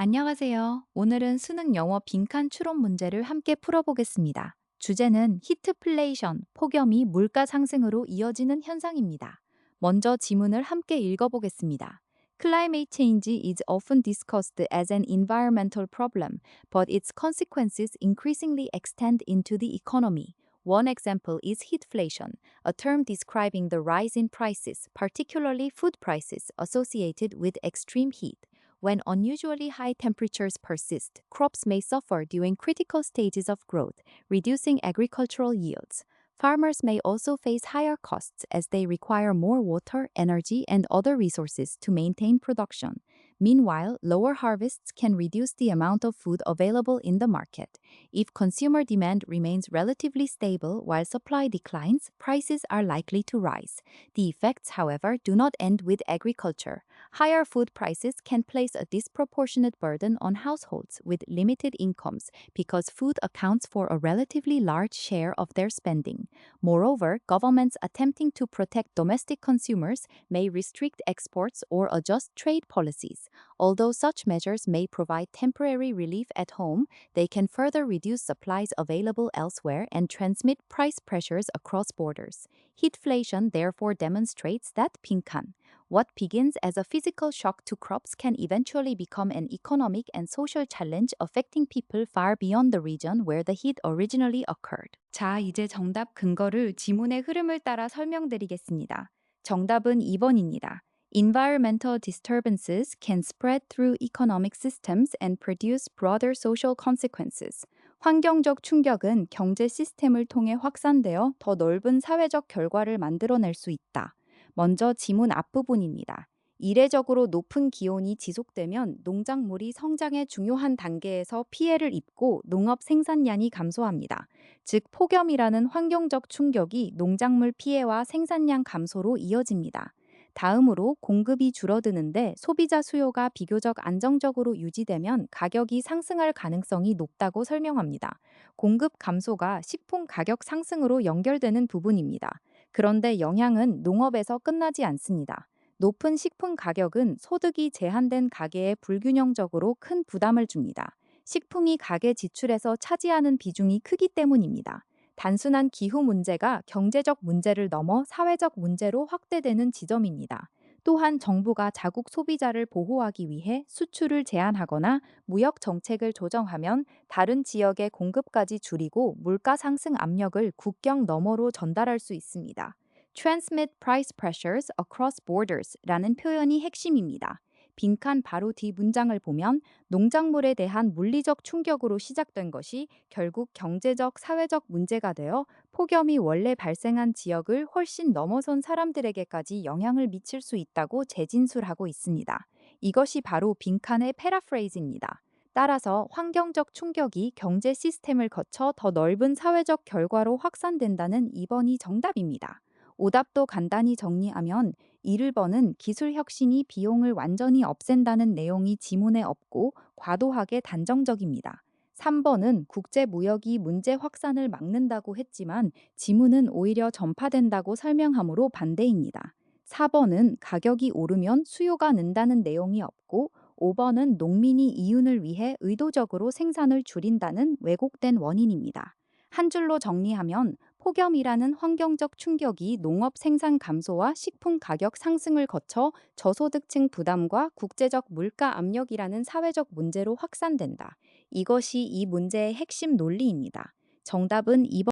안녕하세요. 오늘은 수능 영어 빈칸 추론 문제를 함께 풀어보겠습니다. 주제는 히트플레이션, 폭염이 물가 상승으로 이어지는 현상입니다. 먼저 지문을 함께 읽어보겠습니다. Climate change is often discussed as an environmental problem, but its consequences increasingly extend into the economy. One example is heatflation, a term describing the rise in prices, particularly food prices, associated with extreme heat. When unusually high temperatures persist, crops may suffer during critical stages of growth, reducing agricultural yields. Farmers may also face higher costs as they require more water, energy, and other resources to maintain production. Meanwhile, lower harvests can reduce the amount of food available in the market. If consumer demand remains relatively stable while supply declines, prices are likely to rise. The effects, however, do not end with agriculture. Higher food prices can place a disproportionate burden on households with limited incomes because food accounts for a relatively large share of their spending. Moreover, governments attempting to protect domestic consumers may restrict exports or adjust trade policies. Although such measures may provide temporary relief at home, they can further reduce supplies available elsewhere and transmit price pressures across borders. Heatflation therefore demonstrates that 빈칸, what begins as a physical shock to crops can eventually become an economic and social challenge affecting people far beyond the region where the heat originally occurred. 자, 이제 정답 근거를 지문의 흐름을 따라 설명드리겠습니다. 정답은 2번입니다. Environmental disturbances can spread through economic systems and produce broader social consequences. 환경적 충격은 경제 시스템을 통해 확산되어 더 넓은 사회적 결과를 만들어낼 수 있다. 먼저 지문 앞부분입니다. 이례적으로 높은 기온이 지속되면 농작물이 성장의 중요한 단계에서 피해를 입고 농업 생산량이 감소합니다. 즉, 폭염이라는 환경적 충격이 농작물 피해와 생산량 감소로 이어집니다. 다음으로 공급이 줄어드는데 소비자 수요가 비교적 안정적으로 유지되면 가격이 상승할 가능성이 높다고 설명합니다. 공급 감소가 식품 가격 상승으로 연결되는 부분입니다. 그런데 영향은 농업에서 끝나지 않습니다. 높은 식품 가격은 소득이 제한된 가계에 불균형적으로 큰 부담을 줍니다. 식품이 가계 지출에서 차지하는 비중이 크기 때문입니다. 단순한 기후 문제가 경제적 문제를 넘어 사회적 문제로 확대되는 지점입니다. 또한 정부가 자국 소비자를 보호하기 위해 수출을 제한하거나 무역 정책을 조정하면 다른 지역의 공급까지 줄이고 물가 상승 압력을 국경 너머로 전달할 수 있습니다. Transmit price pressures across borders라는 표현이 핵심입니다. 빈칸 바로 뒤 문장을 보면 농작물에 대한 물리적 충격으로 시작된 것이 결국 경제적, 사회적 문제가 되어 폭염이 원래 발생한 지역을 훨씬 넘어선 사람들에게까지 영향을 미칠 수 있다고 재진술하고 있습니다. 이것이 바로 빈칸의 패러프레이즈입니다. 따라서 환경적 충격이 경제 시스템을 거쳐 더 넓은 사회적 결과로 확산된다는 2번이 정답입니다. 오답도 간단히 정리하면 1번은 기술 혁신이 비용을 완전히 없앤다는 내용이 지문에 없고 과도하게 단정적입니다. 3번은 국제 무역이 문제 확산을 막는다고 했지만 지문은 오히려 전파된다고 설명하므로 반대입니다. 4번은 가격이 오르면 수요가 는다는 내용이 없고 5번은 농민이 이윤을 위해 의도적으로 생산을 줄인다는 왜곡된 원인입니다. 한 줄로 정리하면 폭염이라는 환경적 충격이 농업 생산 감소와 식품 가격 상승을 거쳐 저소득층 부담과 국제적 물가 압력이라는 사회적 문제로 확산된다. 이것이 이 문제의 핵심 논리입니다. 정답은 2번.